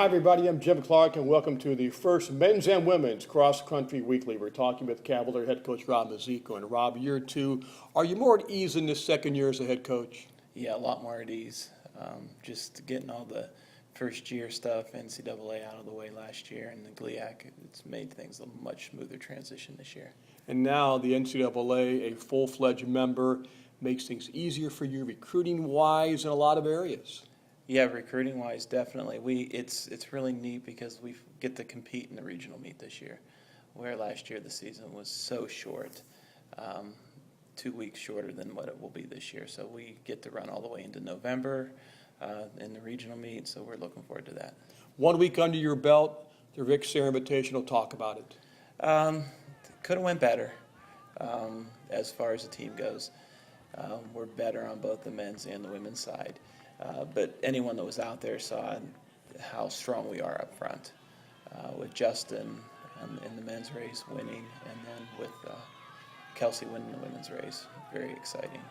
Hi, everybody. I'm Jim Clark, and welcome to the first Men's and Women's Cross Country Weekly. We're talking with Cavalier Head Coach Rob Mizicko. And Rob, year two, are you more at ease in this second year as a head coach? Yeah, a lot more at ease. Just getting all the first year stuff, NCAA out of the way last year, and the GLIAC, it's made things a much smoother transition this year. And now the NCAA, a full-fledged member, makes things easier for you recruiting-wise in a lot of areas. Yeah, recruiting-wise, definitely. It's really neat because we get to compete in the regional meet this year, where last year the season was so short, 2 weeks shorter than what it will be this year. So we get to run all the way into November in the regional meet, so we're looking forward to that. 1 week under your belt, the Ric Sayre Invitational. Talk about it. Could have went better as far as the team goes. We're better on both the men's and the women's side. But anyone that was out there saw how strong we are up front, with Justin in the men's race winning, and then with Kelsey winning the women's race. Very exciting.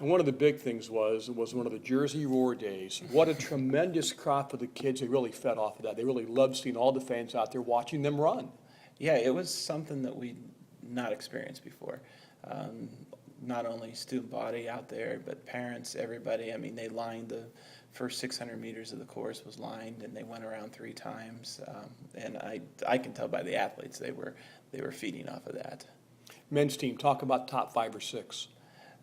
And one of the big things was one of the Jersey Roar days. What a tremendous crop for the kids. They really fed off of that. They really loved seeing all the fans out there watching them run. Yeah, it was something that we'd not experienced before. Not only student body out there, but parents, everybody. I mean, they lined the first 600 meters of the course was lined, and they went around 3 times. And I can tell by the athletes they were feeding off of that. Men's team, talk about top 5 or 6.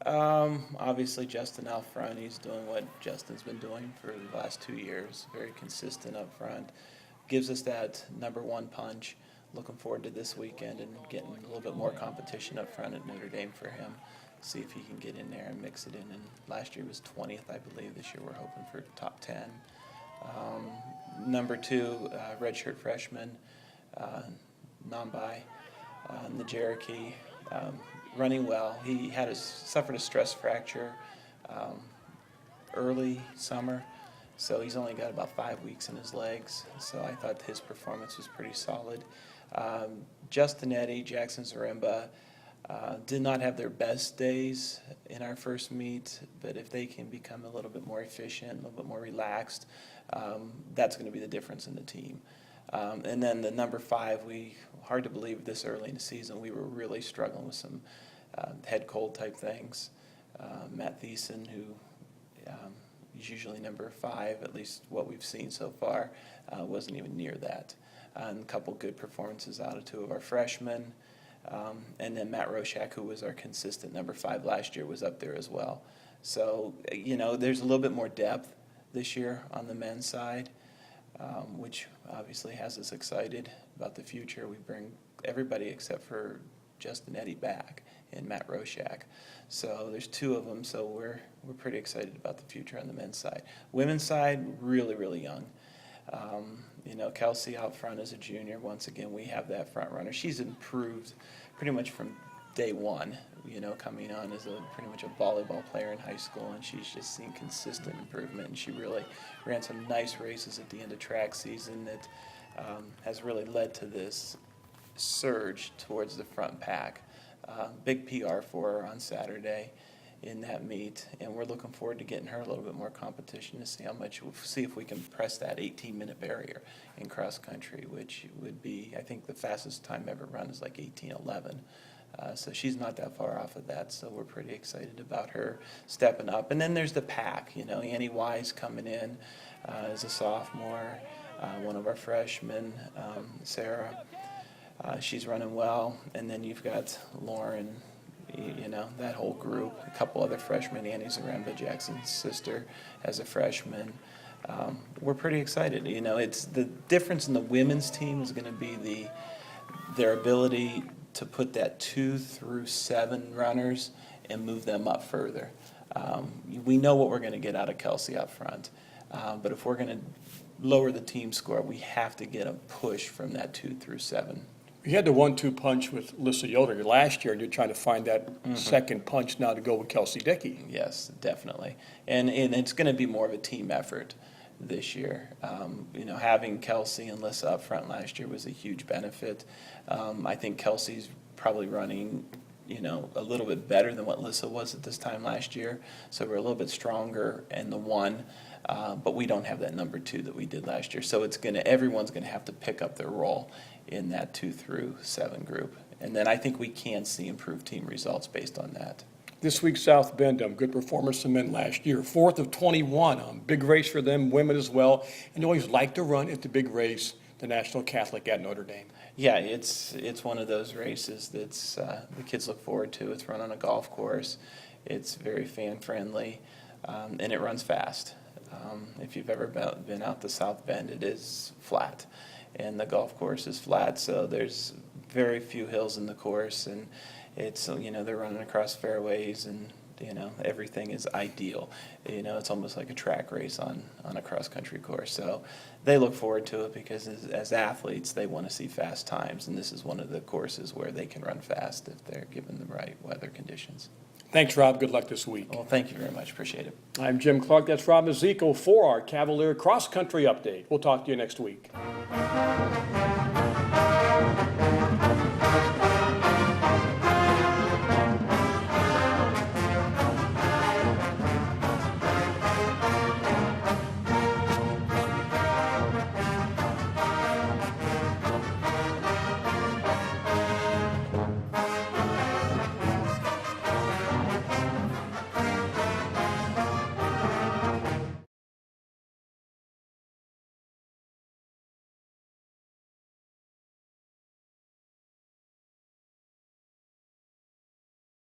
Obviously, Justin out front. He's doing what Justin's been doing for the last 2 years. Very consistent up front. Gives us that number 1 punch. Looking forward to this weekend and getting a little bit more competition up front at Notre Dame for him. See if he can get in there and mix it in. And last year was 20th, I believe. This year we're hoping for top 10. Number 2, redshirt freshman, non-bi, Najeriki, running well. He suffered a stress fracture early summer, so he's only got about 5 weeks in his legs. So I thought his performance was pretty solid. Justin Eddy, Jackson Zaremba, did not have their best days in our first meet, but if they can become a little bit more efficient, a little bit more relaxed, that's going to be the difference in the team. And then the number 5, hard to believe this early in the season, we were really struggling with some head cold type things. Matt Thiessen, who is usually number 5, at least what we've seen so far, wasn't even near that. And a couple good performances out of 2 of our freshmen. And then Matt Roshak, who was our consistent number 5 last year, was up there as well. So, there's a little bit more depth this year on the men's side, which obviously has us excited about the future. We bring everybody except for Justin Eddy back and Matt Roshak. So there's 2 of them, so we're pretty excited about the future on the men's side. Women's side, really, really young. Kelsey out front as a junior. Once again, we have that front runner. She's improved pretty much from day one, coming on as pretty much a volleyball player in high school, and she's just seen consistent improvement, and she really ran some nice races at the end of track season that has really led to this surge towards the front pack. Big PR for her on Saturday in that meet, and we're looking forward to getting her a little bit more competition to see if we can press that 18-minute barrier in cross country, which would be, I think the fastest time ever run is like 18:11. So she's not that far off of that, so we're pretty excited about her stepping up. And then there's the pack, Annie Wise coming in as a sophomore, one of our freshmen, Sarah. She's running well, and then you've got Lauren, that whole group, a couple other freshmen, Annie Zaremba, Jackson's sister, as a freshman. We're pretty excited. It's the difference in the women's team is going to be their ability to put that 2 through 7 runners and move them up further. We know what we're going to get out of Kelsey up front, but if we're going to lower the team score, we have to get a push from that 2 through 7. You had the 1-2 punch with Lissa Yoder last year, and you're trying to find that second punch now to go with Kelsey Dickey. Yes, definitely. And it's going to be more of a team effort this year. Having Kelsey and Lissa up front last year was a huge benefit. I think Kelsey's probably running a little bit better than what Lissa was at this time last year. So we're a little bit stronger in the 1, but we don't have that number 2 that we did last year. So everyone's gonna have to pick up their role in that 2 through 7 group. And then I think we can see improved team results based on that. This week, South Bend, good performance from men last year. 4th of 21, big race for them, women as well. And you always like to run at the big race, the National Catholic at Notre Dame. Yeah, it's one of those races that's the kids look forward to. It's run on a golf course. It's very fan-friendly, and it runs fast. If you've ever been out to South Bend, it is flat, and the golf course is flat, so there's very few hills in the course, and it's, they're running across fairways, and everything is ideal. It's almost like a track race on a cross-country course. So they look forward to it because as athletes, they want to see fast times, and this is one of the courses where they can run fast if they're given the right weather conditions. Thanks, Rob. Good luck this week. Well, thank you very much. Appreciate it. I'm Jim Clark. That's Rob Mizicko for our Cavalier cross-country update. We'll talk to you next week.